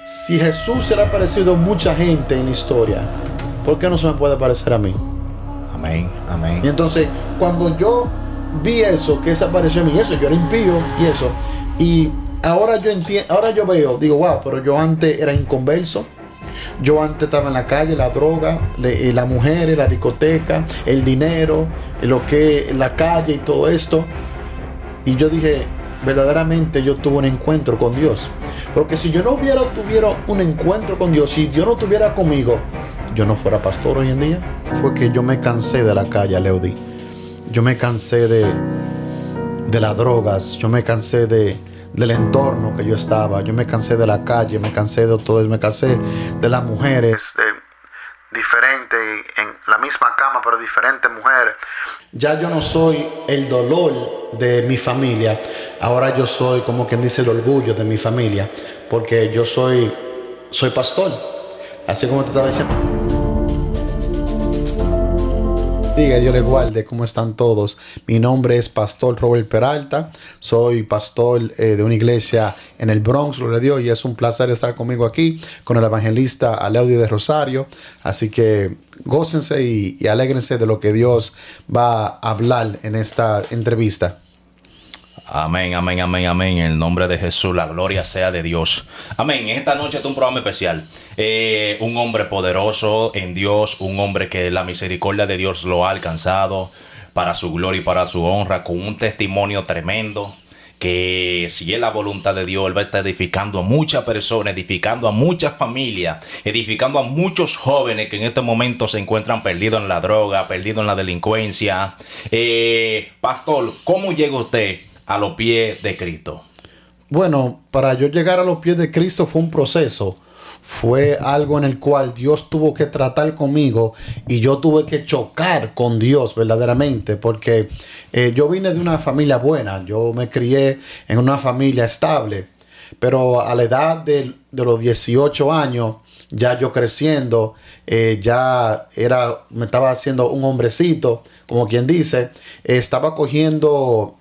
Si Jesús se le ha parecido a mucha gente en la historia, ¿por qué no se me puede parecer a mí? Amén, amén. Y entonces, cuando yo vi eso, que se apareció a mí, eso, yo era impío y eso. Y ahora yo entiendo, ahora yo veo, digo, wow, pero yo antes era inconverso. Yo antes estaba en la calle, la droga, las mujeres, la discoteca, el dinero, lo que la calle y todo esto. Y yo dije, verdaderamente yo tuve un encuentro con Dios. Porque si yo no tuviera un encuentro con Dios, si Dios no estuviera conmigo, yo no fuera pastor hoy en día. Fue que yo me cansé de la calle, Leody. Yo me cansé de las drogas, yo me cansé del entorno que yo estaba, yo me cansé de la calle, me cansé de todo, me cansé de las mujeres, diferentes, en la misma cama, pero diferentes mujeres. Ya yo no soy el dolor de mi familia, ahora yo soy, como quien dice, el orgullo de mi familia, porque yo soy pastor, así como te estaba diciendo. Diga, Dios les guarde, ¿cómo están todos? Mi nombre es Pastor Robert Peralta, soy pastor de una iglesia en el Bronx, gloria a Dios, y es un placer estar conmigo aquí con el evangelista Leody de Rosario. Así que gócense y alégrense de lo que Dios va a hablar en esta entrevista. Amén, amén, amén, amén. En el nombre de Jesús, la gloria sea de Dios. Amén. Esta noche es un programa especial. Un hombre poderoso en Dios, un hombre que la misericordia de Dios lo ha alcanzado para su gloria y para su honra, con un testimonio tremendo. Que si es la voluntad de Dios, Él va a estar edificando a muchas personas, edificando a muchas familias, edificando a muchos jóvenes que en este momento se encuentran perdidos en la droga, perdidos en la delincuencia. Pastor, ¿cómo llega usted a los pies de Cristo? Bueno, para yo llegar a los pies de Cristo fue un proceso. Fue algo en el cual Dios tuvo que tratar conmigo y yo tuve que chocar con Dios verdaderamente, porque yo vine de una familia buena, yo me crié en una familia estable, pero a la edad de los 18 años, ya yo creciendo, me estaba haciendo un hombrecito, como quien dice, estaba cogiendo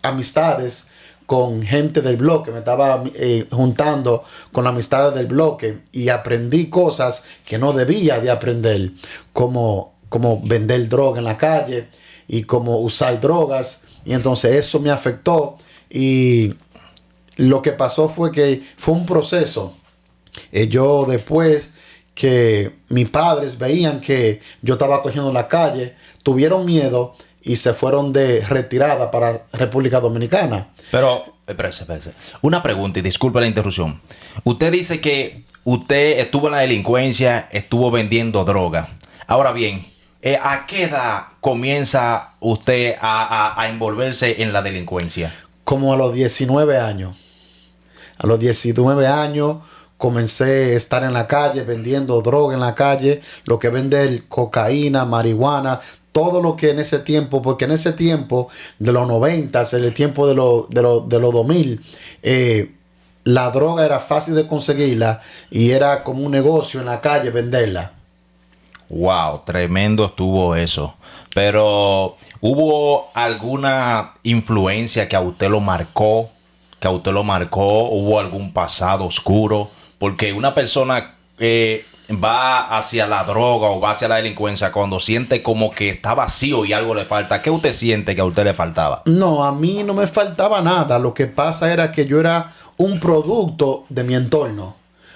amistades con gente del bloque, me estaba juntando con la amistad del bloque y aprendí cosas que no debía de aprender, como vender droga en la calle y como usar drogas, y entonces eso me afectó y lo que pasó fue que fue un proceso. Yo después que mis padres veían que yo estaba cogiendo la calle, tuvieron miedo y se fueron de retirada para República Dominicana. Pero, espérese. Una pregunta y disculpe la interrupción. Usted dice que usted estuvo en la delincuencia, estuvo vendiendo droga. Ahora bien, ¿a qué edad comienza usted a envolverse en la delincuencia? Como a los 19 años. A los 19 años comencé a estar en la calle vendiendo droga en la calle, lo que vende cocaína, marihuana, todo lo que en ese tiempo, porque en ese tiempo de los 90, en el tiempo de los 2000, la droga era fácil de conseguirla y era como un negocio en la calle venderla. Wow, tremendo estuvo eso. Pero, ¿hubo alguna influencia que a usted lo marcó? ¿Hubo algún pasado oscuro? Porque una persona va hacia la droga o va hacia la delincuencia cuando siente como que está vacío y algo le falta. ¿Qué usted siente que a usted le faltaba? No, a mí no me faltaba nada. Lo que pasa era que yo era un producto de mi entorno.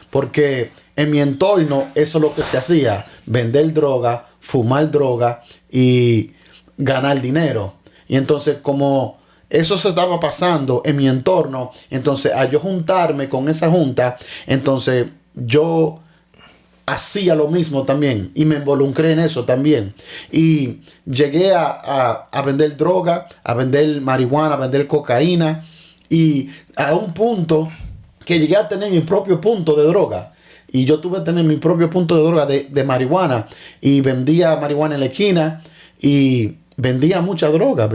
Porque en mi entorno eso es lo que se hacía. Vender droga, fumar droga y ganar dinero. Y entonces como eso se estaba pasando en mi entorno, entonces al yo juntarme con esa junta, entonces yo hacía lo mismo también y me involucré en eso también. Y llegué a vender droga, a vender marihuana, a vender cocaína y a un punto que llegué a tener mi propio punto de droga. Y yo tuve que tener mi propio punto de droga de marihuana y vendía marihuana en la esquina y vendía mucha droga,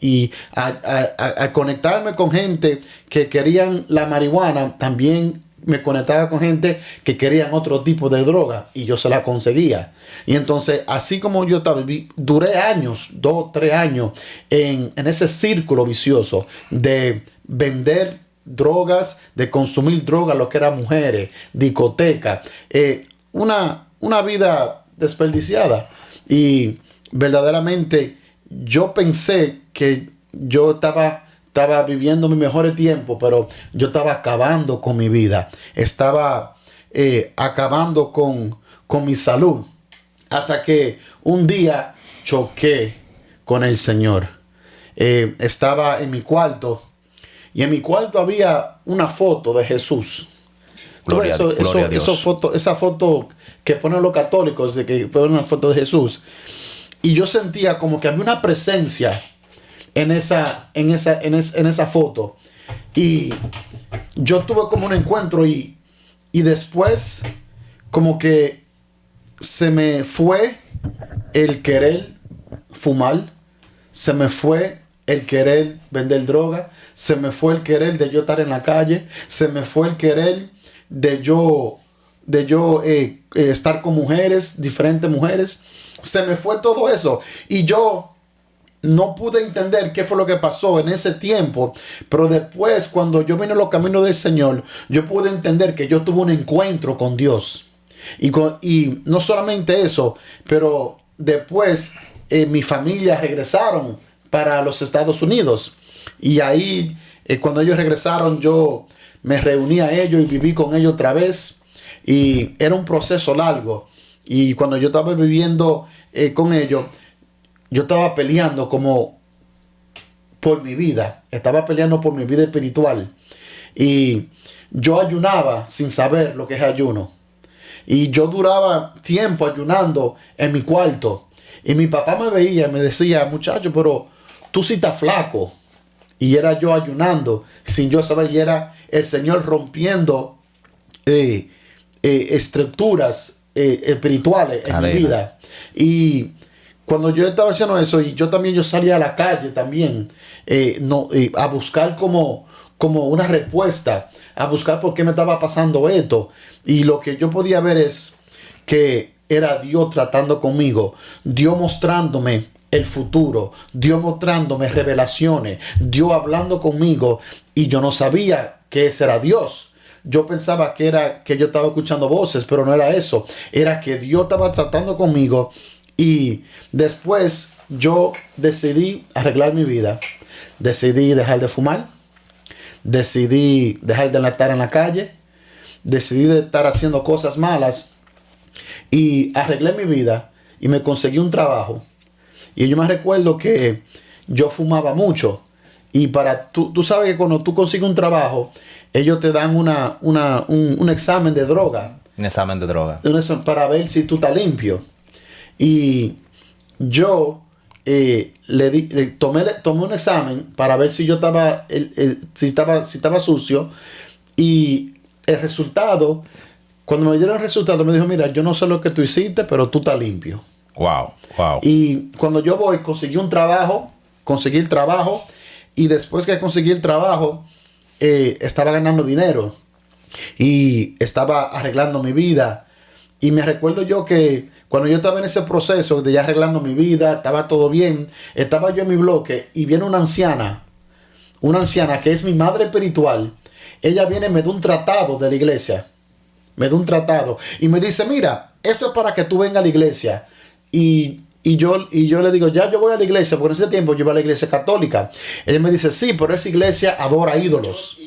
y al conectarme con gente que querían la marihuana, también me conectaba con gente que querían otro tipo de droga y yo se la conseguía. Y entonces, así como yo estaba, duré años, 2, 3 años en ese círculo vicioso de vender drogas, de consumir drogas, lo que eran mujeres, discoteca, una vida desperdiciada. Y verdaderamente yo pensé que yo estaba viviendo mis mejores tiempos, pero yo estaba acabando con mi vida, estaba acabando con mi salud, hasta que un día choqué con el Señor. Estaba en mi cuarto, y en mi cuarto había una foto de Jesús. Gloria a Dios. Esa foto que ponen los católicos, de que ponen una foto de Jesús. Y yo sentía como que había una presencia en esa foto. Y yo tuve como un encuentro, y después como que se me fue el querer fumar, se me fue el querer vender droga, se me fue el querer de yo estar en la calle, se me fue el querer de yo estar con mujeres, diferentes mujeres. Se me fue todo eso. Y yo no pude entender qué fue lo que pasó en ese tiempo. Pero después, cuando yo vine a los caminos del Señor, yo pude entender que yo tuve un encuentro con Dios. Y no solamente eso, pero después mi familia regresaron para los Estados Unidos. Y ahí, cuando ellos regresaron, yo me reuní a ellos y viví con ellos otra vez. Y era un proceso largo. Y cuando yo estaba viviendo con ellos, yo estaba peleando como por mi vida. Estaba peleando por mi vida espiritual. Y yo ayunaba sin saber lo que es ayuno. Y yo duraba tiempo ayunando en mi cuarto. Y mi papá me veía y me decía, muchacho, pero tú sí estás flaco. Y era yo ayunando sin yo saber. Y era el Señor rompiendo estructuras espirituales en mi vida. Y cuando yo estaba haciendo eso, y yo salía a la calle también a buscar como una respuesta, a buscar por qué me estaba pasando esto. Y lo que yo podía ver es que era Dios tratando conmigo, Dios mostrándome el futuro, Dios mostrándome revelaciones, Dios hablando conmigo, y yo no sabía que ese era Dios. Yo pensaba que era que yo estaba escuchando voces, pero no era eso. Era que Dios estaba tratando conmigo. Y después yo decidí arreglar mi vida. Decidí dejar de fumar. Decidí dejar de estar en la calle. Decidí de estar haciendo cosas malas. Y arreglé mi vida. Y me conseguí un trabajo. Y yo me recuerdo que yo fumaba mucho. Y tú sabes que cuando tú consigues un trabajo, ellos te dan un examen de droga. Un examen de droga. Para ver si tú estás limpio. Y yo tomé un examen para ver si yo estaba, si estaba sucio. Y el resultado, cuando me dieron el resultado, me dijo, mira, yo no sé lo que tú hiciste, pero tú estás limpio. Wow. Y cuando yo conseguí el trabajo. Y después que conseguí el trabajo, estaba ganando dinero y estaba arreglando mi vida. Y me recuerdo yo que cuando yo estaba en ese proceso de ya arreglando mi vida, estaba todo bien, estaba yo en mi bloque y viene una anciana que es mi madre espiritual. Ella viene y me da un tratado de la iglesia. Me da un tratado y me dice, mira, esto es para que tú vengas a la iglesia. Y yo le digo, ya yo voy a la iglesia, porque en ese tiempo yo iba a la iglesia católica. Ella me dice, sí, pero esa iglesia adora ídolos.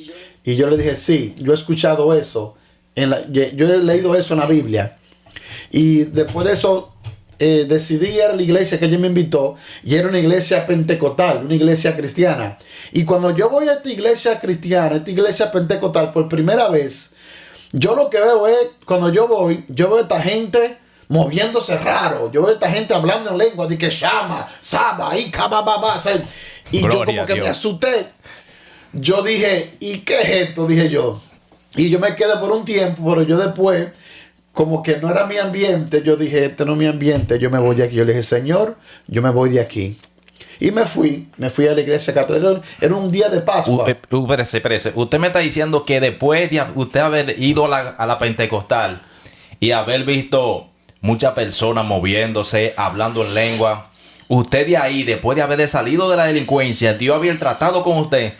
Y yo le dije, sí, yo he escuchado eso. Yo he leído eso en la Biblia. Y después de eso, decidí ir a la iglesia que ella me invitó. Y era una iglesia pentecostal, una iglesia cristiana. Y cuando yo voy a esta iglesia cristiana, esta iglesia pentecostal, por primera vez, yo lo que veo es, cuando yo veo a esta gente moviéndose raro. Yo veo a esta gente hablando en lengua de que llama, saba, y cabababa. Y yo como que me asusté. Yo dije, ¿y qué es esto? Dije yo. Y yo me quedé por un tiempo, pero yo después, como que no era mi ambiente, yo dije, este no es mi ambiente, yo me voy de aquí. Yo le dije, Señor, yo me voy de aquí. Y me fui a la iglesia católica. Era un día de Pascua. Espérese. Usted me está diciendo que después de usted haber ido a la Pentecostal y haber visto muchas personas moviéndose, hablando en lengua, Usted de ahí, después de haber salido de la delincuencia, Dios había tratado con usted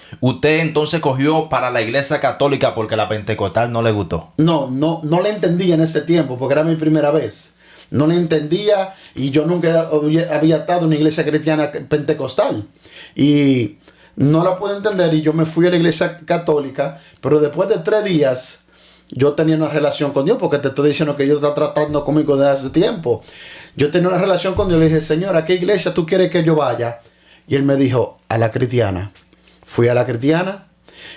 entonces cogió para la iglesia católica porque la pentecostal no le gustó. No le entendía en ese tiempo porque era mi primera vez. No le entendía y yo nunca había estado en una iglesia cristiana pentecostal. Y no la pude entender y yo me fui a la iglesia católica, pero después de 3 días yo tenía una relación con Dios, porque te estoy diciendo que Dios está tratando conmigo desde hace tiempo. Yo tenía una relación con Dios, le dije, Señor, ¿a qué iglesia tú quieres que yo vaya? Y Él me dijo, a la cristiana. Fui a la cristiana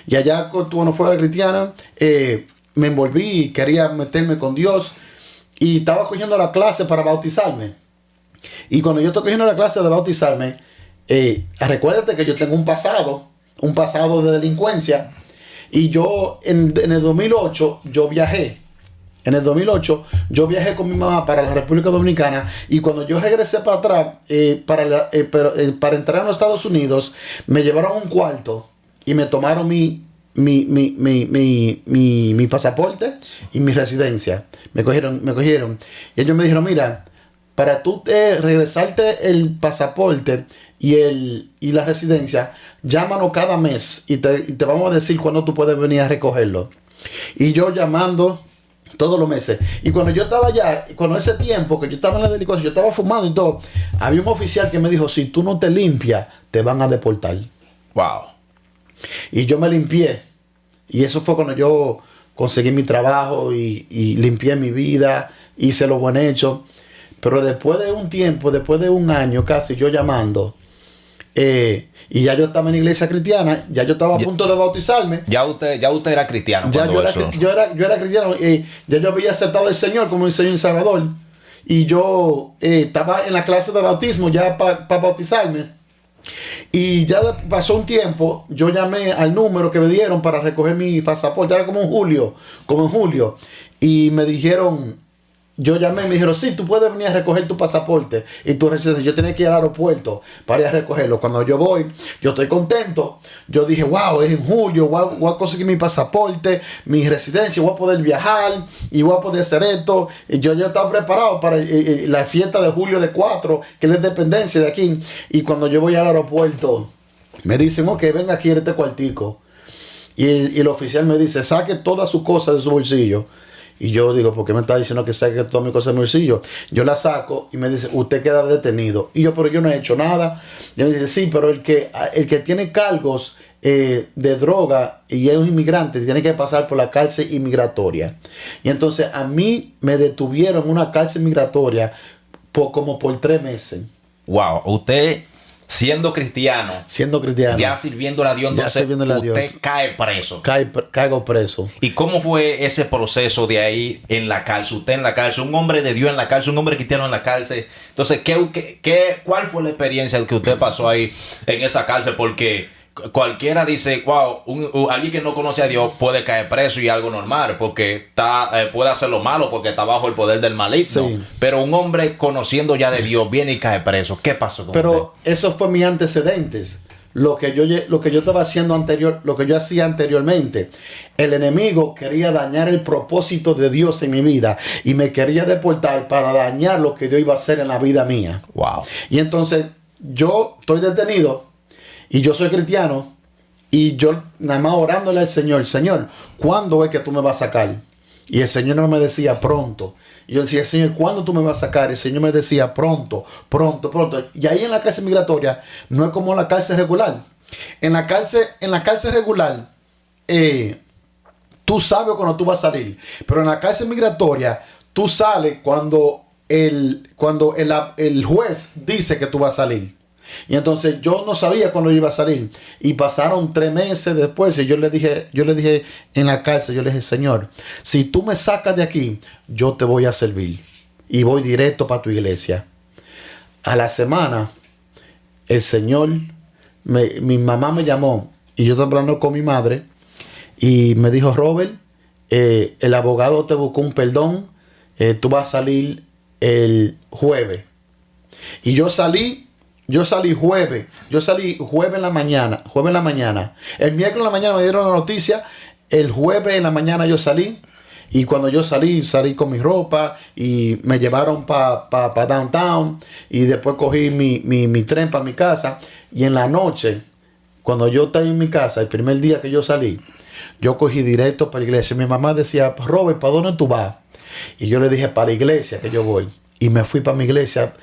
y allá cuando fui a la cristiana me envolví y quería meterme con Dios y estaba cogiendo la clase para bautizarme. Y cuando yo estoy cogiendo la clase de bautizarme, recuérdate que yo tengo un pasado de delincuencia. Y yo en el 2008 yo viajé. En el 2008 yo viajé con mi mamá para la República Dominicana y cuando yo regresé para atrás para entrar a los Estados Unidos me llevaron a un cuarto y me tomaron mi pasaporte y mi residencia. Me cogieron y ellos me dijeron, mira, para tú regresarte el pasaporte y la residencia, llámanos cada mes y te vamos a decir cuándo tú puedes venir a recogerlo. Y yo llamando todos los meses. Y cuando yo estaba allá, cuando ese tiempo que yo estaba en la delincuencia, yo estaba fumando y todo, había un oficial que me dijo, si tú no te limpias, te van a deportar. Wow. Y yo me limpié. Y eso fue cuando yo conseguí mi trabajo y limpié mi vida, hice lo buen hecho. Pero después de un tiempo, después de un año casi, yo llamando, y ya yo estaba en la iglesia cristiana, ya yo estaba a punto de bautizarme. Ya usted era cristiano. Ya yo era cristiano, ya yo había aceptado al Señor como mi Señor y Salvador. Y yo estaba en la clase de bautismo ya para bautizarme. Y ya pasó un tiempo, yo llamé al número que me dieron para recoger mi pasaporte, era como en julio. Y me dijeron... Yo llamé y me dijeron, sí, tú puedes venir a recoger tu pasaporte y tu residencia. Yo tenía que ir al aeropuerto para ir a recogerlo. Cuando yo voy, yo estoy contento. Yo dije, wow, es en julio, voy a conseguir mi pasaporte, mi residencia, voy a poder viajar y voy a poder hacer esto. Y yo ya estaba preparado para la fiesta de julio de 4, que es la independencia de aquí. Y cuando yo voy al aeropuerto, me dicen, ok, venga aquí en este cuartico. Y el oficial me dice, saque todas sus cosas de su bolsillo. Y yo digo, ¿por qué me está diciendo que saque todas mis cosas de mi bolsillo? Yo la saco y me dice, usted queda detenido. Y yo, pero yo no he hecho nada. Y me dice, sí, pero el que tiene cargos de droga y es un inmigrante, tiene que pasar por la cárcel inmigratoria. Y entonces a mí me detuvieron en una cárcel migratoria como por 3 meses. Wow, usted... Siendo cristiano, ya sirviéndole a Dios, entonces usted cae preso. Caigo preso. ¿Y cómo fue ese proceso de ahí en la cárcel? Usted en la cárcel, un hombre de Dios en la cárcel, un hombre cristiano en la cárcel. Entonces, ¿cuál fue la experiencia que usted pasó ahí en esa cárcel? Porque cualquiera dice, wow, alguien que no conoce a Dios puede caer preso y algo normal, porque puede hacer lo malo porque está bajo el poder del maligno. Sí. Pero un hombre conociendo ya de Dios viene y cae preso. ¿Qué pasó con usted? Eso fue mis antecedentes. Lo que yo estaba haciendo lo que yo hacía anteriormente. El enemigo quería dañar el propósito de Dios en mi vida y me quería deportar para dañar lo que Dios iba a hacer en la vida mía. Wow. Y entonces yo estoy detenido. Y yo soy cristiano y yo nada más orándole al Señor, Señor, ¿cuándo es que tú me vas a sacar? Y el Señor no me decía pronto. Y yo decía, Señor, ¿cuándo tú me vas a sacar? Y el Señor me decía pronto. Y ahí en la cárcel migratoria no es como la cárcel regular. En la cárcel regular, tú sabes cuando tú vas a salir. Pero en la cárcel migratoria, tú sales cuando el juez dice que tú vas a salir. Y entonces yo no sabía cuándo iba a salir. Y pasaron 3 meses después. Y yo le dije en la cárcel, yo le dije, Señor, si tú me sacas de aquí, yo te voy a servir. Y voy directo para tu iglesia. A la semana, el Señor, mi mamá me llamó. Y yo estaba hablando con mi madre. Y me dijo, Robert, el abogado te buscó un perdón. Tú vas a salir el jueves. Y yo salí jueves. Yo salí jueves en la mañana. El miércoles en la mañana me dieron la noticia. El jueves en la mañana yo salí. Y cuando yo salí con mi ropa y me llevaron para downtown y después cogí mi tren para mi casa. Y en la noche, cuando yo estaba en mi casa, el primer día que yo salí, yo cogí directo para la iglesia. Mi mamá decía, Robert, ¿para dónde tú vas? Y yo le dije, para la iglesia que yo voy. Y me fui para mi iglesia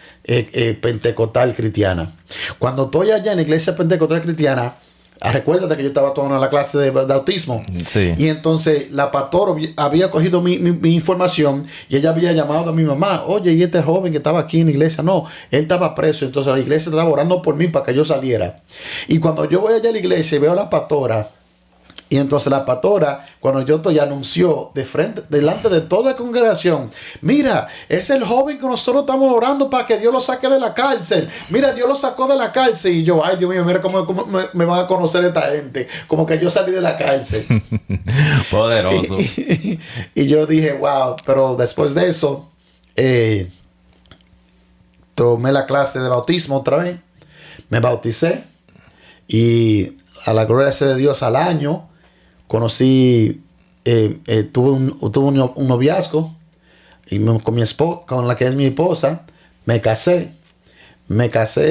pentecostal cristiana. Cuando estoy allá en la iglesia pentecostal cristiana, recuérdate que yo estaba tomando la clase de autismo. Sí. Y entonces la pastora había cogido mi información y ella había llamado a mi mamá. Oye, ¿y este joven que estaba aquí en la iglesia? No, él estaba preso. Entonces la iglesia estaba orando por mí para que yo saliera. Y cuando yo voy allá a la iglesia y veo a la pastora, y entonces la pastora, cuando yo estoy, anunció delante de toda la congregación, mira, es el joven que nosotros estamos orando para que Dios lo saque de la cárcel. Mira, Dios lo sacó de la cárcel. Y yo, ay Dios mío, mira cómo me van a conocer esta gente. Como que yo salí de la cárcel. Poderoso. Y yo dije, wow, pero después de eso, tomé la clase de bautismo otra vez. Me bauticé. Y a la gloria de Dios, al año conocí, tuve un noviazgo y con mi esposa, con la que es mi esposa, me casé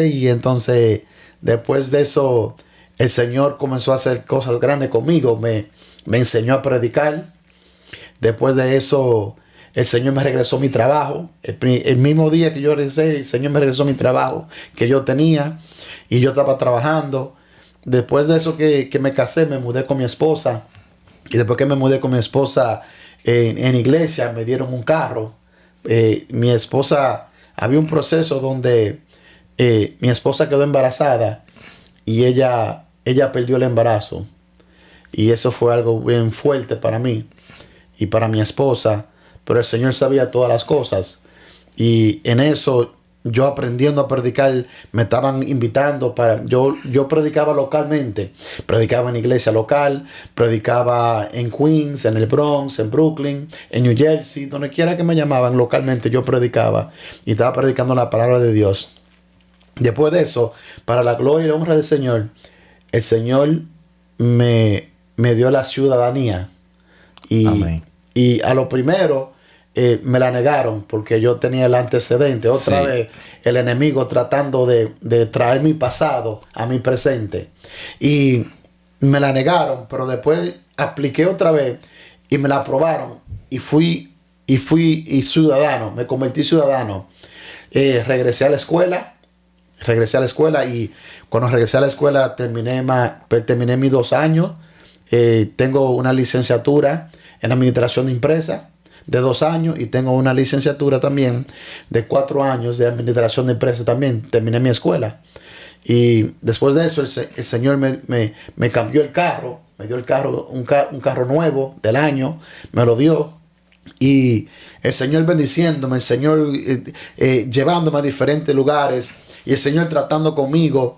y entonces después de eso el Señor comenzó a hacer cosas grandes conmigo, me enseñó a predicar. Después de eso el Señor me regresó mi trabajo, el mismo día que yo regresé, el Señor me regresó mi trabajo que yo tenía y yo estaba trabajando. Después de eso que me casé, me mudé con mi esposa. Y después que me mudé con mi esposa en iglesia, me dieron un carro. Mi esposa, había un proceso donde mi esposa quedó embarazada y ella perdió el embarazo. Y eso fue algo bien fuerte para mí y para mi esposa. Pero el Señor sabía todas las cosas. Y en eso, yo aprendiendo a predicar, me estaban invitando yo predicaba localmente, predicaba en iglesia local, predicaba en Queens, en el Bronx, en Brooklyn, en New Jersey, donde quiera que me llamaban localmente, yo predicaba y estaba predicando la palabra de Dios. Después de eso, para la gloria y la honra del Señor, el Señor me dio la ciudadanía Amén. y a lo primero me la negaron porque yo tenía el antecedente. Otra vez el enemigo tratando de traer mi pasado a mi presente. Y me la negaron, pero después apliqué otra vez y me la aprobaron. Y fui ciudadano, me convertí ciudadano. Regresé a la escuela y cuando regresé a la escuela terminé mis 2 años. Tengo una licenciatura en administración de empresas de 2 años y tengo una licenciatura también de 4 años de administración de empresas también. Terminé mi escuela. Y después de eso el Señor me cambió el carro, me dio el carro, un carro nuevo del año, me lo dio. Y el Señor bendiciéndome, el Señor llevándome a diferentes lugares y el Señor tratando conmigo.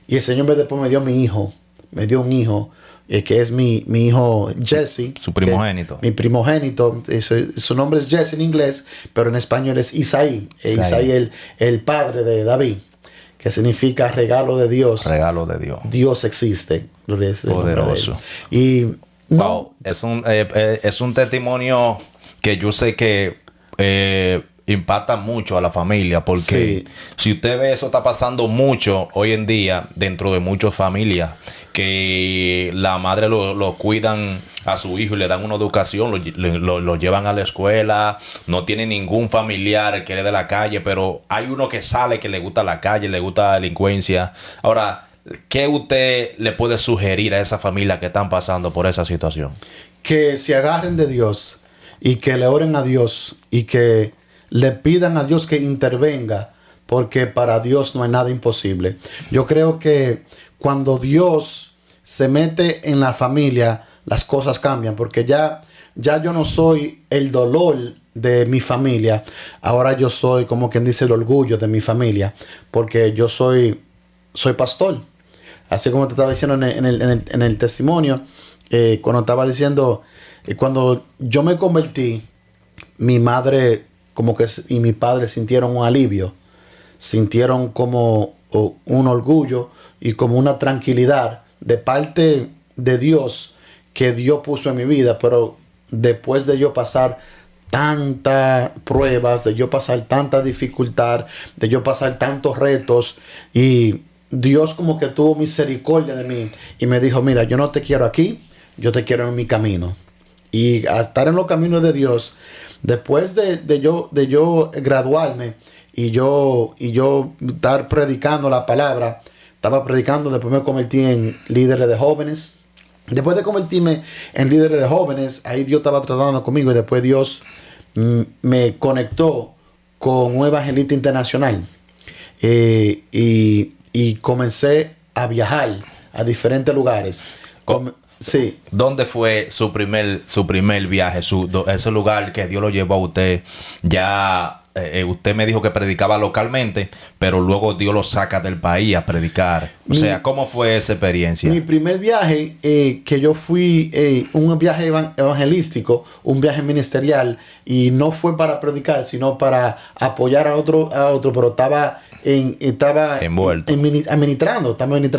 Y el Señor después me dio mi hijo, me dio un hijo. Que es mi hijo Jesse. Su primogénito. Mi primogénito. Su nombre es Jesse en inglés, pero en español es Isaí. Isaí el padre de David, que significa regalo de Dios. Regalo de Dios. Dios existe. Poderoso. Y wow, es un testimonio que yo sé que impacta mucho a la familia, porque si usted ve, eso está pasando mucho hoy en día dentro de muchas familias, que la madre lo cuidan a su hijo y le dan una educación, lo llevan a la escuela, no tiene ningún familiar que le dé la calle, pero hay uno que sale que le gusta la calle, le gusta la delincuencia. Ahora, ¿qué usted le puede sugerir a esa familia que están pasando por esa situación? Que se agarren de Dios y que le oren a Dios y que le pidan a Dios que intervenga, porque para Dios no hay nada imposible. Yo creo que cuando Dios se mete en la familia, las cosas cambian, porque ya yo no soy el dolor de mi familia, ahora yo soy, como quien dice, el orgullo de mi familia, porque yo soy pastor. Así como te estaba diciendo en el testimonio, cuando estaba diciendo, cuando yo me convertí, mi madre y mi padre sintieron un alivio, sintieron como un orgullo y como una tranquilidad de parte de Dios que Dios puso en mi vida. Pero después de yo pasar tantas pruebas, de yo pasar tanta dificultad, de yo pasar tantos retos, y Dios como que tuvo misericordia de mí y me dijo, mira, yo no te quiero aquí, yo te quiero en mi camino. Y a estar en los caminos de Dios, después de yo graduarme y yo estar predicando la palabra, estaba predicando, después me convertí en líder de jóvenes. Después de convertirme en líder de jóvenes, ahí Dios estaba tratando conmigo y después Dios me conectó con un evangelista internacional. Y comencé a viajar a diferentes lugares. Sí. ¿Dónde fue su primer viaje? Ese lugar que Dios lo llevó a usted. Ya usted me dijo que predicaba localmente, pero luego Dios lo saca del país a predicar. O sea, ¿cómo fue esa experiencia? Mi primer viaje, que yo fui, un viaje evangelístico, un viaje ministerial, y no fue para predicar, sino para apoyar a otro, pero estaba envuelto, administrando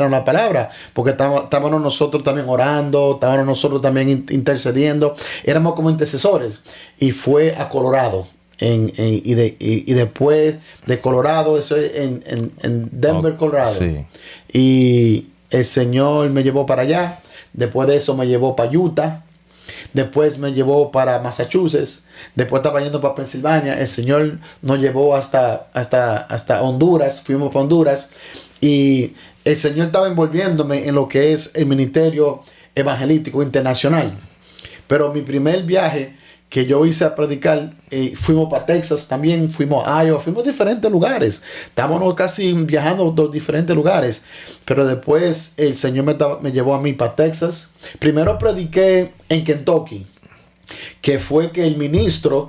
la palabra, porque estábamos nosotros también orando, estábamos nosotros también intercediendo, éramos como intercesores, y fue a Colorado. Y después de Colorado, eso es en Denver, Colorado. Sí. Y el Señor me llevó para allá. Después de eso me llevó para Utah. Después me llevó para Massachusetts. Después estaba yendo para Pensilvania. El Señor nos llevó hasta Honduras. Fuimos para Honduras. Y el Señor estaba envolviéndome en lo que es el ministerio evangelístico internacional. Pero mi primer viaje que yo hice a predicar, fuimos para Texas también, fuimos a Iowa, fuimos a diferentes lugares. Estábamos casi viajando a diferentes lugares. Pero después el Señor me llevó a mí para Texas. Primero prediqué en Kentucky, que fue que el ministro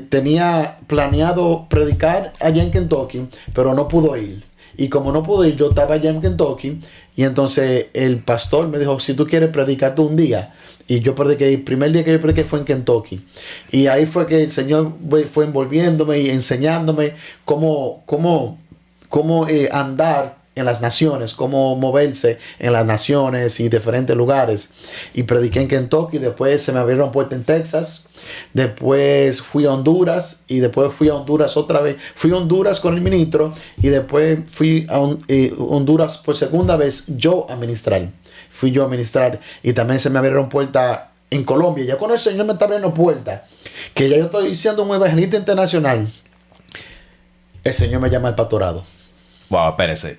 tenía planeado predicar allá en Kentucky, pero no pudo ir. Y como no pudo ir, yo estaba allá en Kentucky. Y entonces el pastor me dijo, si tú quieres predicar tú un día. Y yo prediqué, el primer día que yo prediqué fue en Kentucky. Y ahí fue que el Señor fue envolviéndome y enseñándome cómo andar en las naciones, cómo moverse en las naciones y diferentes lugares. Y prediqué en Kentucky, después se me abrieron puertas en Texas, después fui a Honduras y después fui a Honduras otra vez. Fui a Honduras con el ministro y después fui a Honduras por segunda vez yo a ministrar. Fui yo a ministrar y también se me abrieron puertas en Colombia. Ya con el Señor me está abriendo puertas, que ya yo estoy siendo un evangelista internacional. El Señor me llama al pastorado. Wow, espérese.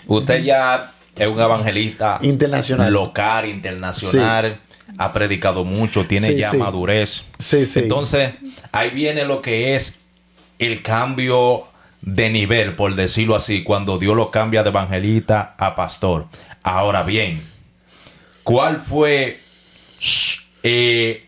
Usted ya es un evangelista internacional, local, internacional. Sí. Ha predicado mucho, tiene ya madurez. Sí. Entonces, ahí viene lo que es el cambio de nivel, por decirlo así, cuando Dios lo cambia de evangelista a pastor. Ahora bien, ¿cuál fue,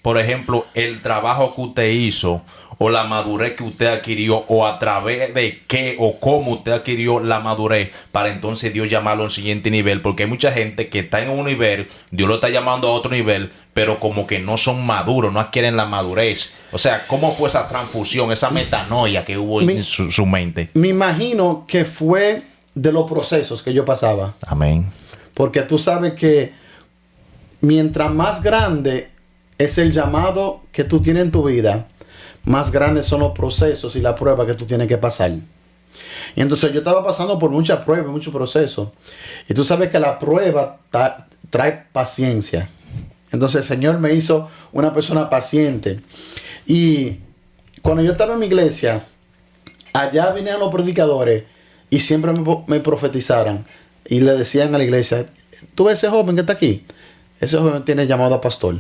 por ejemplo, el trabajo que usted hizo o la madurez que usted adquirió, o a través de qué o cómo usted adquirió la madurez para entonces Dios llamarlo a un siguiente nivel? Porque hay mucha gente que está en un nivel, Dios lo está llamando a otro nivel, pero como que no son maduros, no adquieren la madurez. O sea, ¿cómo fue esa transfusión, esa metanoia que hubo en su mente? Me imagino que fue de los procesos que yo pasaba. Amén. Porque tú sabes que mientras más grande es el llamado que tú tienes en tu vida, más grandes son los procesos y la prueba que tú tienes que pasar. Y entonces yo estaba pasando por muchas pruebas, muchos procesos. Y tú sabes que la prueba trae paciencia. Entonces el Señor me hizo una persona paciente. Y cuando yo estaba en mi iglesia, allá vinieron los predicadores y siempre me profetizaran. Y le decían a la iglesia, ¿tú ves ese joven que está aquí? Ese joven tiene llamado a pastor.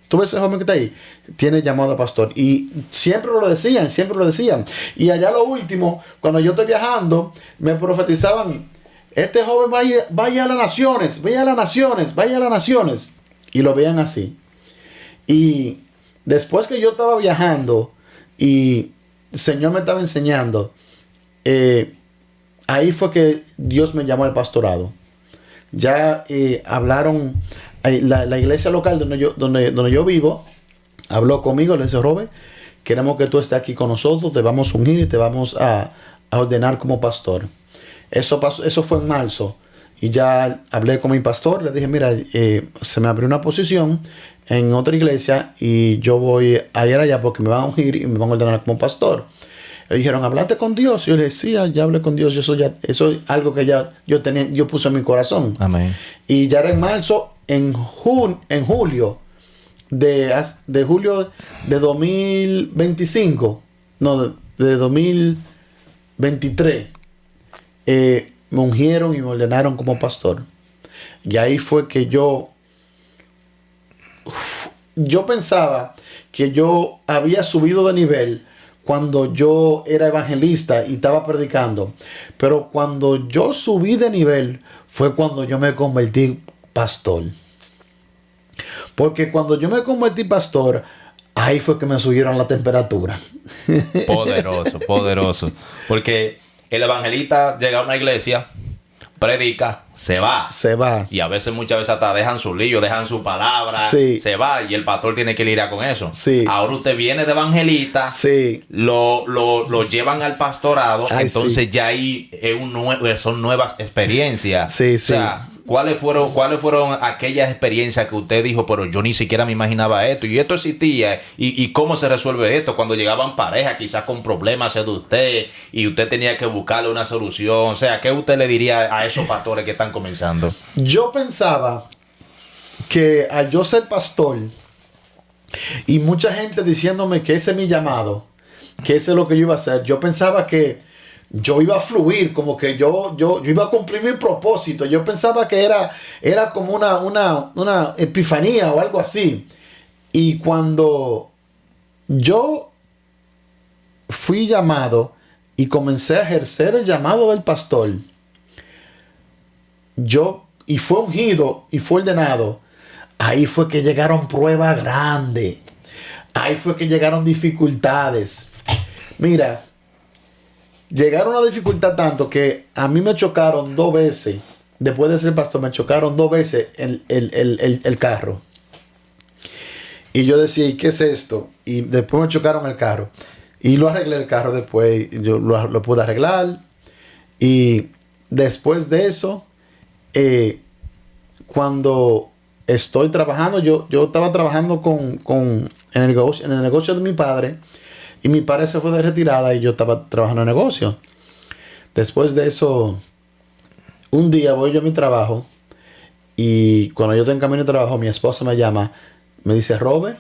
¿Tú ves ese joven que está ahí? Tiene llamado a pastor. Y siempre lo decían, siempre lo decían. Y allá lo último, cuando yo estoy viajando, me profetizaban, este joven vaya a las naciones, vaya a las naciones, vaya a las naciones. Y lo veían así. Y después que yo estaba viajando y el Señor me estaba enseñando, ahí fue que Dios me llamó al pastorado. Ya hablaron, la iglesia local donde yo vivo, habló conmigo, le dice, Robert, queremos que tú estés aquí con nosotros, te vamos a ungir y te vamos a ordenar como pastor. Eso fue en marzo. Y ya hablé con mi pastor, le dije, mira, se me abrió una posición en otra iglesia y yo voy a ir allá porque me van a ungir y me van a ordenar como pastor. Ellos dijeron, ¿hablaste con Dios? Y yo le dije, sí, ya hablé con Dios. Eso es algo que ya yo puse en mi corazón. Amén. Y ya era en marzo, en julio de julio de 2025, no, de 2023, me ungieron y me ordenaron como pastor. Y ahí fue que yo pensaba que yo había subido de nivel cuando yo era evangelista y estaba predicando. Pero cuando yo subí de nivel fue cuando yo me convertí pastor. Porque cuando yo me convertí pastor, ahí fue que me subieron la temperatura. Poderoso, poderoso. Porque el evangelista llega a una iglesia, predica, se va. Se va. Y muchas veces hasta dejan su lío, dejan su palabra, Sí. se va y el pastor tiene que lidiar con eso. Sí. Ahora usted viene de evangelista, Sí. lo llevan al pastorado, Ay, entonces sí. ya ahí son nuevas experiencias. Sí, o sea, ¿cuáles fueron aquellas experiencias que usted dijo, pero yo ni siquiera me imaginaba esto, y esto existía, y cómo se resuelve esto? Cuando llegaban parejas quizás con problemas de usted, y usted tenía que buscarle una solución. O sea, ¿qué usted le diría a esos pastores que están comenzando? Yo pensaba que al yo ser pastor y mucha gente diciéndome que ese es mi llamado, que ese es lo que yo iba a hacer, yo pensaba que yo iba a fluir, como que yo iba a cumplir mi propósito. Yo pensaba que era como una epifanía o algo así. Y cuando yo fui llamado y comencé a ejercer el llamado del pastor, y fue ungido y fue ordenado, ahí fue que llegaron pruebas grandes. Ahí fue que llegaron dificultades. Mira, llegaron a dificultad tanto que a mí me chocaron 2 veces. Después de ser pastor, me chocaron 2 veces el carro. Y yo decía, ¿y qué es esto? Y después me chocaron el carro. Y lo arreglé el carro después. Yo lo pude arreglar. Y después de eso, cuando estoy trabajando, yo estaba trabajando en el negocio de mi padre. Y mi padre se fue de retirada y yo estaba trabajando en el negocio. Después de eso, un día voy yo a mi trabajo y cuando yo estoy en camino de trabajo, mi esposa me llama, me dice, Robert,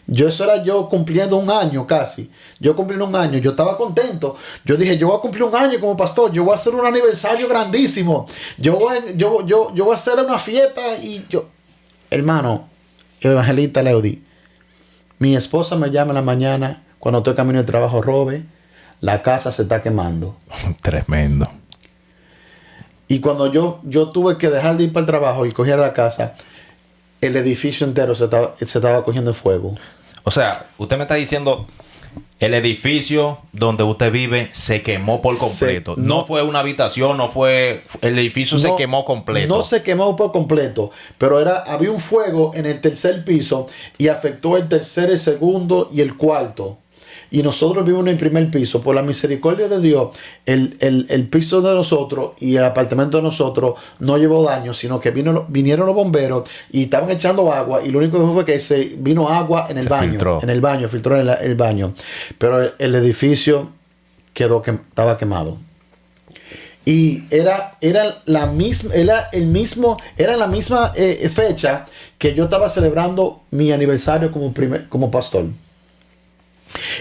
eso era yo cumpliendo 1 año casi. Yo cumplí 1 año, yo estaba contento. Yo dije, yo voy a cumplir 1 año como pastor, yo voy a hacer un aniversario grandísimo. Yo voy a hacer una fiesta y yo... Hermano, evangelista Leody, mi esposa me llama en la mañana cuando estoy camino de trabajo, Robert, la casa se está quemando. Tremendo. Y cuando yo tuve que dejar de ir para el trabajo y coger la casa, el edificio entero se estaba cogiendo fuego. O sea, usted me está diciendo, el edificio donde usted vive se quemó por completo. No fue una habitación, el edificio se quemó completo. No se quemó por completo, pero había un fuego en el 3er piso y afectó el 3er, el 2º y el 4º. Y nosotros vivimos en el 1er piso. Por la misericordia de Dios, el piso de nosotros y el apartamento de nosotros no llevó daño, sino que vinieron los bomberos y estaban echando agua. Y lo único que fue que se vino agua en el baño. Filtró. En el baño, filtró en el baño. Pero el edificio estaba quemado. Y era la misma fecha que yo estaba celebrando mi aniversario como pastor.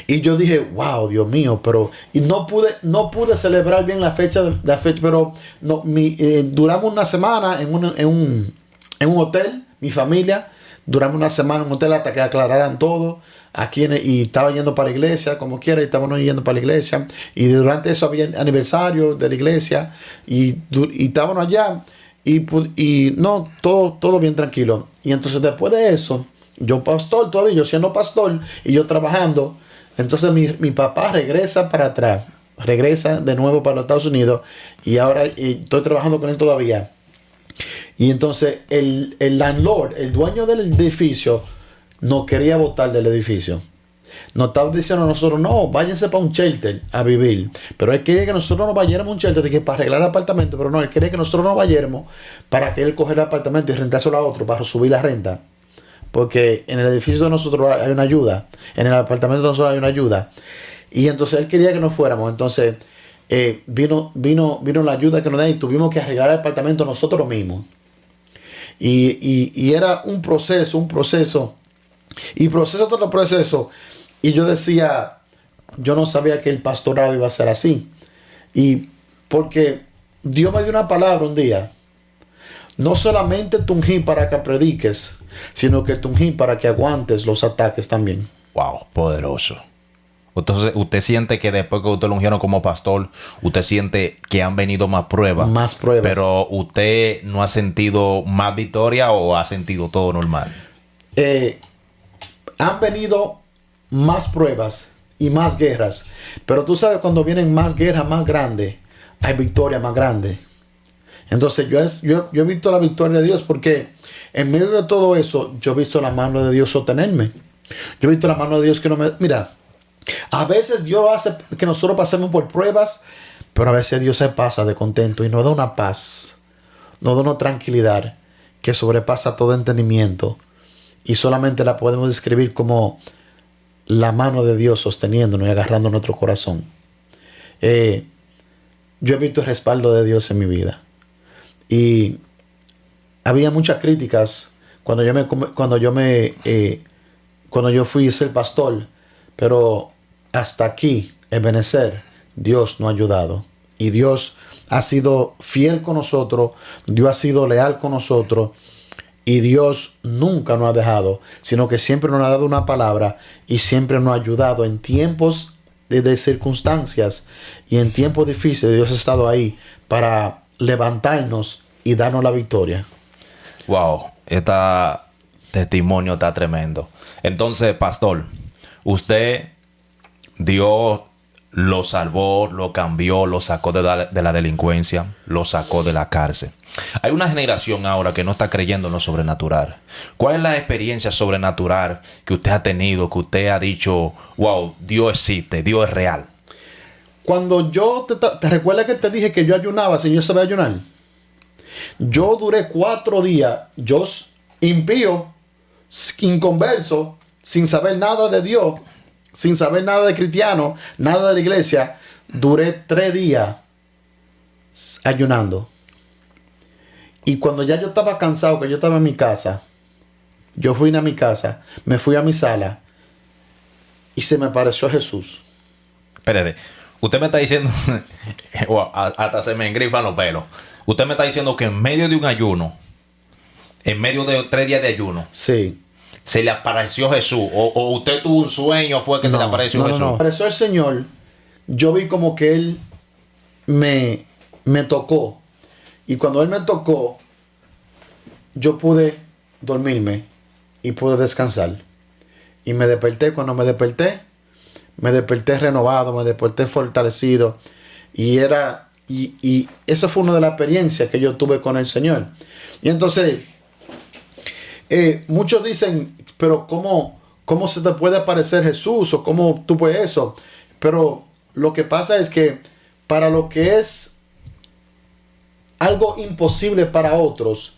Y yo dije, wow, Dios mío, pero... Y no pude celebrar bien la fecha, pero duramos una semana en un hotel, mi familia. Duramos una semana en un hotel hasta que aclararan todo. Y estaba yendo para la iglesia, como quiera, y estábamos yendo para la iglesia. Y durante eso había aniversario de la iglesia. Y estábamos allá. Todo bien tranquilo. Y entonces después de eso, yo siendo pastor y yo trabajando, entonces mi papá regresa para atrás, regresa de nuevo para los Estados Unidos y ahora estoy trabajando con él todavía. Y entonces el landlord, el dueño del edificio, nos quería botar del edificio. nos estaba diciendo a nosotros, no, váyanse para un shelter a vivir. Pero él quería que nosotros nos vayáramos a un shelter que para arreglar el apartamento, pero no, él quería que nosotros nos vayáramos para que él cogiera el apartamento y rentárselo a otro para subir la renta. Porque en el edificio de nosotros hay una ayuda, en el apartamento de nosotros hay una ayuda. Y entonces él quería que nos fuéramos. Entonces vino la ayuda que nos da y tuvimos que arreglar el apartamento nosotros mismos. Y era un proceso. Y proceso tras proceso. Y yo decía, yo no sabía que el pastorado iba a ser así. Y porque Dios me dio una palabra un día. No solamente te ungí para que prediques, sino que te ungí para que aguantes los ataques también. Wow, poderoso. Entonces, ¿usted siente que después que usted lo ungieron como pastor, usted siente que han venido más pruebas? Más pruebas. Pero ¿usted no ha sentido más victoria o ha sentido todo normal? Han venido más pruebas y más guerras. Pero tú sabes, cuando vienen más guerras más grandes, hay victoria más grande. Entonces yo he visto la victoria de Dios porque en medio de todo eso, yo he visto la mano de Dios sostenerme. Yo he visto la mano de Dios que no me... Mira, a veces Dios hace que nosotros pasemos por pruebas, pero a veces Dios se pasa de contento y nos da una paz, nos da una tranquilidad que sobrepasa todo entendimiento. Y solamente la podemos describir como la mano de Dios sosteniéndonos y agarrando nuestro corazón. Yo he visto el respaldo de Dios en mi vida. Y había muchas críticas cuando yo fui a ser pastor. Pero hasta aquí, Ebenezer, Dios nos ha ayudado. Y Dios ha sido fiel con nosotros. Dios ha sido leal con nosotros. Y Dios nunca nos ha dejado, sino que siempre nos ha dado una palabra y siempre nos ha ayudado en tiempos de circunstancias y en tiempos difíciles. Dios ha estado ahí para levantarnos y darnos la victoria. Wow, este testimonio está tremendo. Entonces, pastor, usted, Dios lo salvó, lo cambió, lo sacó de la delincuencia, lo sacó de la cárcel. Hay una generación ahora que no está creyendo en lo sobrenatural. ¿Cuál es la experiencia sobrenatural que usted ha tenido, que usted ha dicho, wow, Dios existe, Dios es real? Cuando yo te recuerdas que te dije que yo ayunaba sin yo saber ayunar. Yo duré 4 días, yo impío, inconverso, sin saber nada de Dios, sin saber nada de cristiano, nada de la iglesia. Duré 3 días ayunando. Y cuando ya yo estaba cansado, que yo estaba en mi casa, yo fui a mi casa, me fui a mi sala y se me apareció Jesús. Espérate, usted me está diciendo, hasta se me engrifan los pelos. Usted me está diciendo que en medio de un ayuno, en medio de 3 días de ayuno, sí, se le apareció Jesús. O usted tuvo un sueño, fue que se le apareció Jesús. No, apareció el Señor. Yo vi como que Él me tocó. Y cuando Él me tocó, yo pude dormirme y pude descansar. Y me desperté. Cuando me desperté renovado, me desperté fortalecido. Y esa fue una de las experiencias que yo tuve con el Señor. Y entonces, muchos dicen, pero ¿cómo se te puede aparecer Jesús? ¿O cómo tú puedes eso? Pero lo que pasa es que para lo que es algo imposible para otros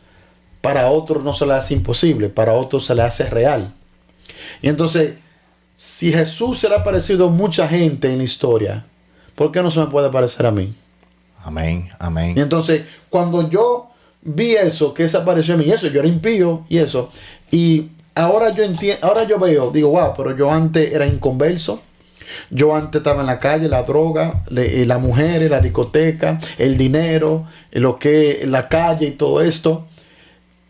no se le hace imposible, para otros se le hace real. Y entonces, si Jesús se le ha aparecido a mucha gente en la historia, ¿por qué no se me puede aparecer a mí? Amén, amén. Y entonces, cuando yo vi eso, que se apareció a mí, eso, yo era impío y eso, y ahora yo entiendo, ahora yo veo, digo, wow, pero yo antes era inconverso. Yo antes estaba en la calle, la droga, las mujeres, la discoteca, el dinero, la calle y todo esto.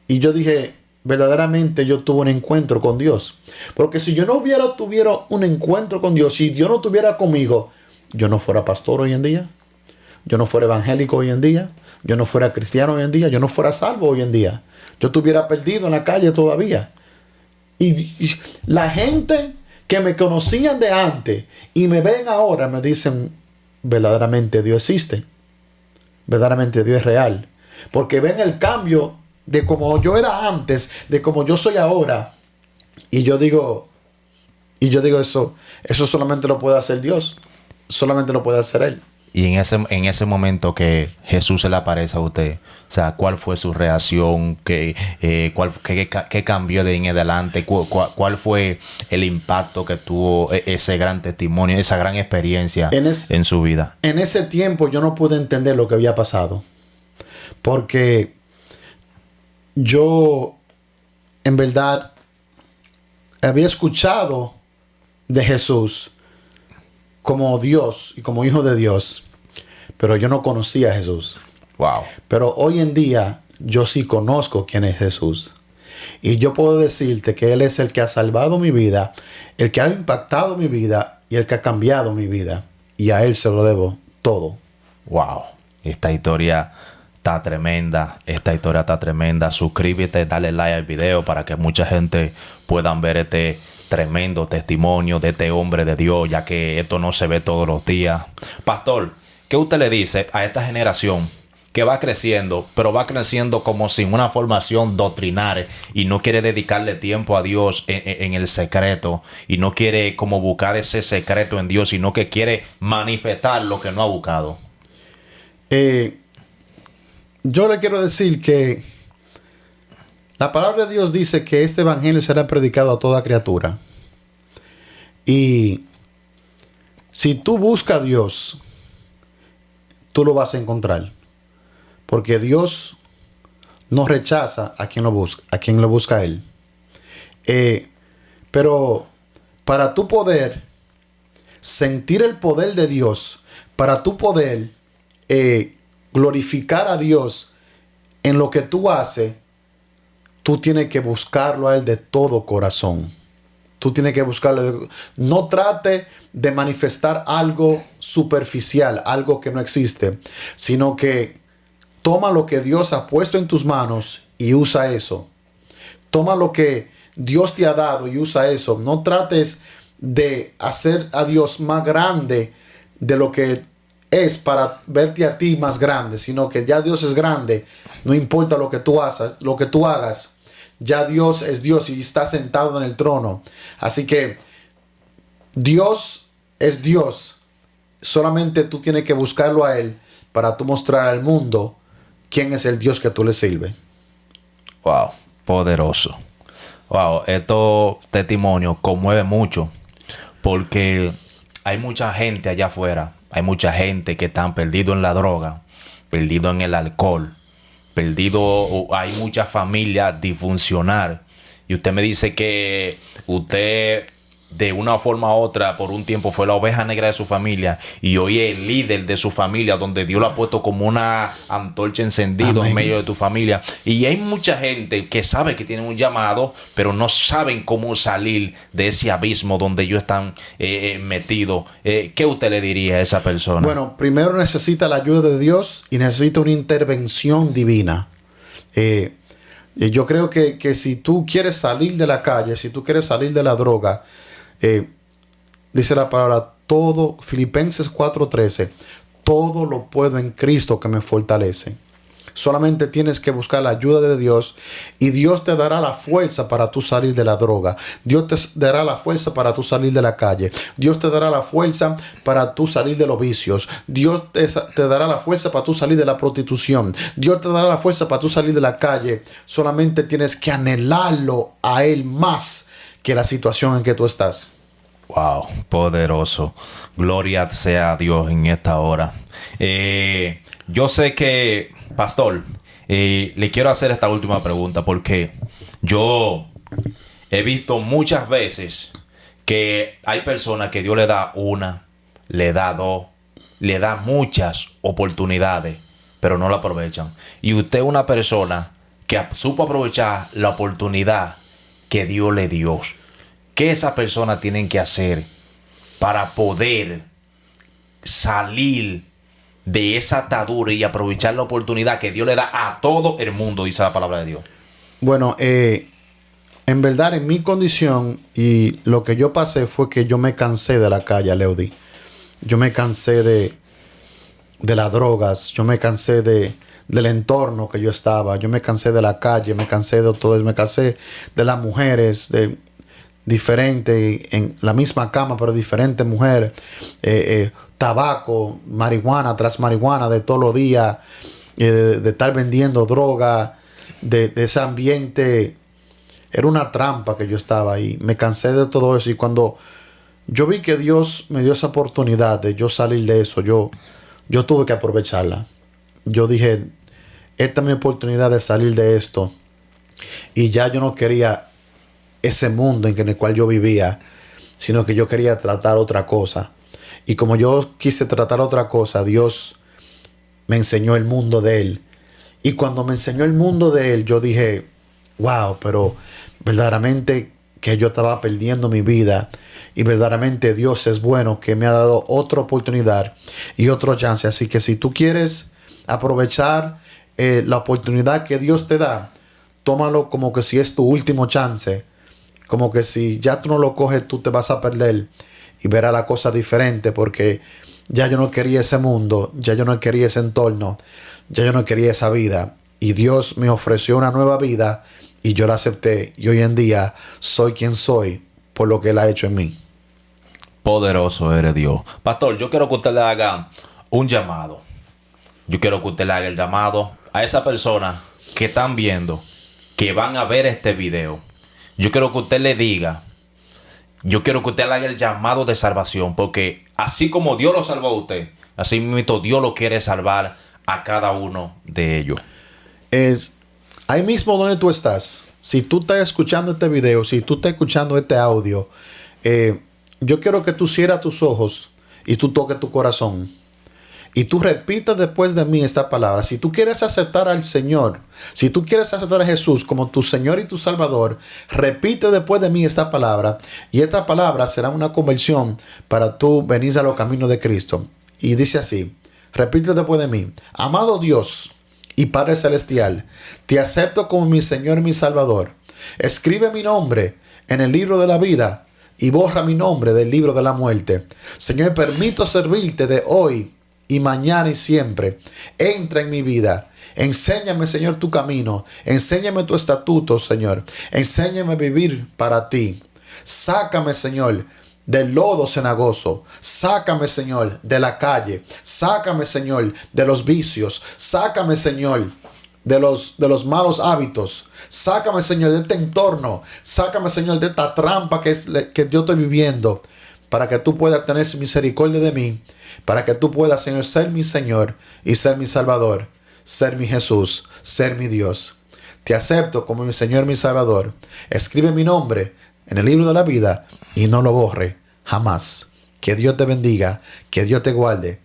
Y yo dije, verdaderamente yo tuve un encuentro con Dios. Porque si yo no tuviera un encuentro con Dios, si Dios no estuviera conmigo, yo no fuera pastor hoy en día. Yo no fuera evangélico hoy en día. Yo no fuera cristiano hoy en día. Yo no fuera salvo hoy en día. Yo estuviera perdido en la calle todavía. Y la gente que me conocían de antes y me ven ahora me dicen, verdaderamente Dios existe. Verdaderamente Dios es real. Porque ven el cambio de como yo era antes, de como yo soy ahora. Y yo digo, Y yo digo eso solamente lo puede hacer Dios. Solamente lo puede hacer Él. Y en ese momento que Jesús se le aparece a usted, o sea, ¿cuál fue su reacción? ¿Qué cambió de ahí en adelante? ¿Cuál fue el impacto que tuvo ese gran testimonio, esa gran experiencia en su vida? En ese tiempo yo no pude entender lo que había pasado. Porque yo, en verdad, había escuchado de Jesús como Dios y como hijo de Dios, pero yo no conocía a Jesús. Wow. Pero hoy en día yo sí conozco quién es Jesús. Y yo puedo decirte que Él es el que ha salvado mi vida, el que ha impactado mi vida y el que ha cambiado mi vida. Y a Él se lo debo todo. Wow. Esta historia está tremenda. Suscríbete, dale like al video para que mucha gente puedan ver este tremendo testimonio de este hombre de Dios, ya que esto no se ve todos los días. Pastor, ¿qué usted le dice a esta generación que va creciendo, pero va creciendo como sin una formación doctrinaria y no quiere dedicarle tiempo a Dios en el secreto, y no quiere como buscar ese secreto en Dios, sino que quiere manifestar lo que no ha buscado? Yo le quiero decir que la palabra de Dios dice que este evangelio será predicado a toda criatura. Y si tú buscas a Dios, tú lo vas a encontrar. Porque Dios no rechaza a quien lo busca a Él. Pero para tú poder sentir el poder de Dios, para tú poder glorificar a Dios en lo que tú haces, tú tienes que buscarlo a Él de todo corazón. Tú tienes que buscarlo. No trate de manifestar algo superficial, algo que no existe, sino que toma lo que Dios ha puesto en tus manos y usa eso. Toma lo que Dios te ha dado y usa eso. No trates de hacer a Dios más grande de lo que es para verte a ti más grande, sino que ya Dios es grande. No importa lo que tú hagas. Ya Dios es Dios y está sentado en el trono. Así que Dios es Dios. Solamente tú tienes que buscarlo a Él para tú mostrar al mundo quién es el Dios que tú le sirves. Wow, poderoso. Wow, estos testimonios conmueven mucho, porque hay mucha gente allá afuera. Hay mucha gente que están perdidos en la droga, perdidos en el alcohol, hay muchas familias disfuncionales. Y usted me dice que usted de una forma u otra por un tiempo fue la oveja negra de su familia y hoy es el líder de su familia, donde Dios lo ha puesto como una antorcha encendida. Amén. En medio de tu familia. Y hay mucha gente que sabe que tienen un llamado, pero no saben cómo salir de ese abismo donde ellos están metidos. ¿Qué usted le diría a esa persona? Bueno, primero necesita la ayuda de Dios y necesita una intervención divina. Yo creo que si tú quieres salir de la calle, si tú quieres salir de la droga, dice la palabra, todo, Filipenses 4:13, todo lo puedo en Cristo que me fortalece. Solamente tienes que buscar la ayuda de Dios y Dios te dará la fuerza para tú salir de la droga. Dios te dará la fuerza para tú salir de la calle. Dios te dará la fuerza para tú salir de los vicios. Dios te dará la fuerza para tú salir de la prostitución. Dios te dará la fuerza para tú salir de la calle. Solamente tienes que anhelarlo a Él más que la situación en que tú estás. Wow, poderoso. Gloria sea a Dios en esta hora. Yo sé que, pastor, le quiero hacer esta última pregunta porque yo he visto muchas veces que hay personas que Dios le da una, le da dos, le da muchas oportunidades, pero no la aprovechan. Y usted es una persona que supo aprovechar la oportunidad que Dios le dio. ¿Qué esas personas tienen que hacer para poder salir de esa atadura y aprovechar la oportunidad que Dios le da a todo el mundo, dice la palabra de Dios? Bueno, en verdad, en mi condición y lo que yo pasé fue que yo me cansé de la calle, Leody. Yo me cansé de las drogas, yo me cansé del entorno que yo estaba, yo me cansé de la calle, me cansé de todo, me cansé de las mujeres, diferente, en la misma cama, pero diferentes mujeres, tabaco, marihuana tras marihuana de todos los días, de estar vendiendo droga, de ese ambiente. Era una trampa que yo estaba ahí. Me cansé de todo eso y cuando yo vi que Dios me dio esa oportunidad de yo salir de eso, yo tuve que aprovecharla. Yo dije, esta es mi oportunidad de salir de esto. Y ya yo no quería ese mundo en el cual yo vivía, sino que yo quería tratar otra cosa. Y como yo quise tratar otra cosa, Dios me enseñó el mundo de Él. Y cuando me enseñó el mundo de Él, yo dije, wow, pero verdaderamente que yo estaba perdiendo mi vida. Y verdaderamente Dios es bueno, que me ha dado otra oportunidad y otro chance. Así que si tú quieres aprovechar la oportunidad que Dios te da, tómalo como que si es tu último chance. Como que si ya tú no lo coges, tú te vas a perder y verás la cosa diferente, porque ya yo no quería ese mundo, ya yo no quería ese entorno, ya yo no quería esa vida. Y Dios me ofreció una nueva vida y yo la acepté. Y hoy en día soy quien soy por lo que Él ha hecho en mí. Poderoso eres Dios. Pastor, yo quiero que usted le haga un llamado. Yo quiero que usted le haga el llamado a esa persona que están viendo, que van a ver este video. Yo quiero que usted le diga, yo quiero que usted le haga el llamado de salvación, porque así como Dios lo salvó a usted, así mismo Dios lo quiere salvar a cada uno de ellos. Es ahí mismo donde tú estás. Si tú estás escuchando este video, si tú estás escuchando este audio, yo quiero que tú cierres tus ojos y tú toques tu corazón. Y tú repitas después de mí esta palabra. Si tú quieres aceptar al Señor, si tú quieres aceptar a Jesús como tu Señor y tu Salvador, repite después de mí esta palabra. Y esta palabra será una conversión para tú venir a los caminos de Cristo. Y dice así, repite después de mí. Amado Dios y Padre Celestial, te acepto como mi Señor y mi Salvador. Escribe mi nombre en el libro de la vida y borra mi nombre del libro de la muerte. Señor, permito servirte de hoy y mañana y siempre. Entra en mi vida. Enséñame, Señor, tu camino. Enséñame tu estatuto, Señor. Enséñame a vivir para ti. Sácame, Señor, del lodo cenagoso. Sácame, Señor, de la calle. Sácame, Señor, de los vicios. Sácame, Señor, de los malos hábitos. Sácame, Señor, de este entorno. Sácame, Señor, de esta trampa que yo estoy viviendo, para que tú puedas tener misericordia de mí, para que tú puedas, Señor, ser mi Señor y ser mi Salvador, ser mi Jesús, ser mi Dios. Te acepto como mi Señor y mi Salvador. Escribe mi nombre en el libro de la vida y no lo borre jamás. Que Dios te bendiga, que Dios te guarde.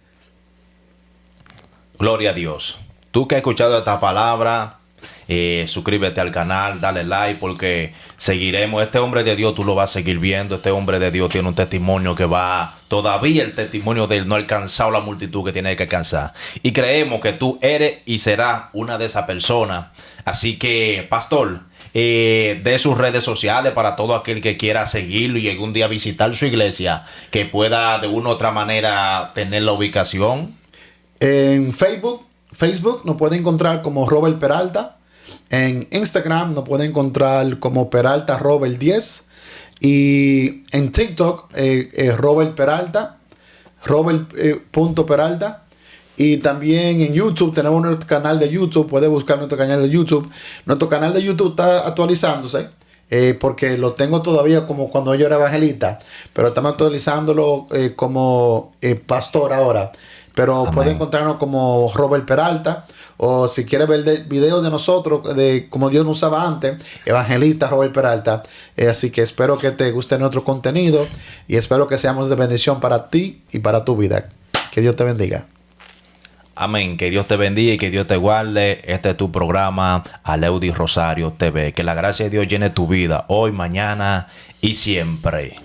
Gloria a Dios. Tú que has escuchado esta palabra, suscríbete al canal, dale like, porque seguiremos. Este hombre de Dios tú lo vas a seguir viendo. Este hombre de Dios tiene un testimonio que va, todavía el testimonio de él no ha alcanzado la multitud que tiene que alcanzar, y creemos que tú eres y serás una de esas personas. Así que, pastor, de sus redes sociales para todo aquel que quiera seguirlo y algún día visitar su iglesia, que pueda de una u otra manera tener la ubicación. En Facebook nos puede encontrar como Robert Peralta. En Instagram nos puede encontrar como Peralta Robert 10. Y en TikTok, Robert Peralta, Robert.Peralta. Y también en YouTube tenemos nuestro canal de YouTube. Puede buscar nuestro canal de YouTube. Nuestro canal de YouTube está actualizándose, porque lo tengo todavía como cuando yo era evangelista, pero estamos actualizándolo como pastor ahora. Pero Amén. puede encontrarnos como Robert Peralta, o si quiere ver videos de nosotros, de como Dios nos usaba antes, evangelista Robert Peralta. Así que espero que te guste nuestro contenido y espero que seamos de bendición para ti y para tu vida. Que Dios te bendiga. Amén. Que Dios te bendiga y que Dios te guarde. Este es tu programa, Aleudi Rosario TV. Que la gracia de Dios llene tu vida hoy, mañana y siempre.